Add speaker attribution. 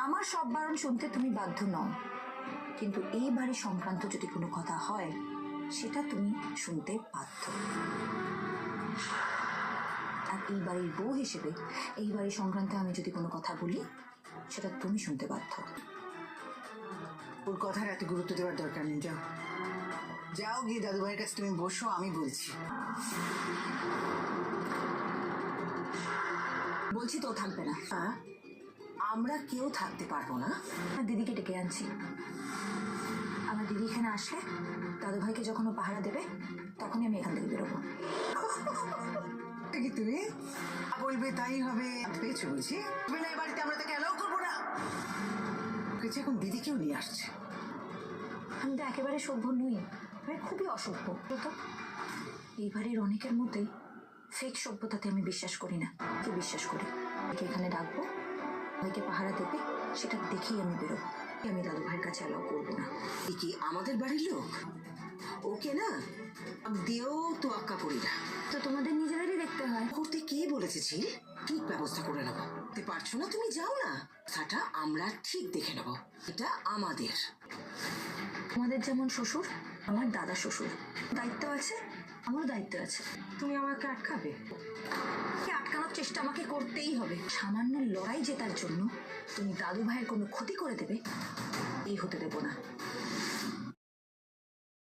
Speaker 1: আমার সব বারণ শুনতে তুমি বাধ্য নও, কিন্তু এই বাড়ি সংক্রান্ত যদি কোনো কথা হয় সেটা তুমি শুনতে বাধ্য। আর এই বাড়ির বউ হিসেবে এই বাড়ি সংক্রান্ত আমি যদি কোনো কথা বলি সেটা তুমি শুনতে বাধ্য।
Speaker 2: ওর কথার এত গুরুত্ব দেওয়ার দরকার নেই, যাও যাও গিয়ে দাদু ভাইয়ের কাছে তুমি বসো, আমি বলছি।
Speaker 1: বলছি তো ও থাকবে না।
Speaker 2: হ্যাঁ, আমরা কেউ থাকতে পারবো না।
Speaker 1: আমার দিদিকে ডেকে আনছি। আমার দিদি এখানে আসলে দাদু ভাইকে যখন ও পাহারা দেবে তখনই আমি এখান থেকে বেরোবো।
Speaker 2: কি তুমি বলবে তাই হবে? পেয়েছো বুঝি? তুমি না এই বাড়িতে আমরা তাকে অ্যালাউ করবো না। কিছু এখন দিদিকেও নিয়ে আসছে।
Speaker 1: আমি তো একেবারে সভ্য নই, আমি খুবই অসভ্য। তো এই বাড়ির অনেকের মধ্যেই ফেক সভ্যতাতে আমি বিশ্বাস করি না। কি বিশ্বাস করি একে এখানে ডাকবো, ভাইকে পাহারা দেবে, সেটা দেখেই আমি বেরোবো। আমি দাদু ভাইয়ের কাছে অ্যালাউ করবো না।
Speaker 2: কি আমাদের বাড়ির লোক? ওকে না দিয়েও তো আক্কা করি না।
Speaker 1: তো তোমাদের নিজেদেরই দেখতে হয়।
Speaker 2: করতে কে বলেছে ঝিল? ঠিক ব্যবস্থা করে নেবো। করতে পারছো না তুমি, যাও না। সেটা আমরা ঠিক দেখে নেবো, এটা আমাদের।
Speaker 1: তোমাদের যেমন শ্বশুর, আমার দাদা শ্বশুর দায়িত্ব আছে, আমারও দায়িত্ব আছে।
Speaker 2: তুমি আমাকে আটকাবে?
Speaker 1: আটকানোর চেষ্টা আমাকে করতেই হবে। সামান্য লড়াই জেতার জন্য তুমি দাদু ভাইয়ের কোনো ক্ষতি করে দেবে, এই হতে দেবো না।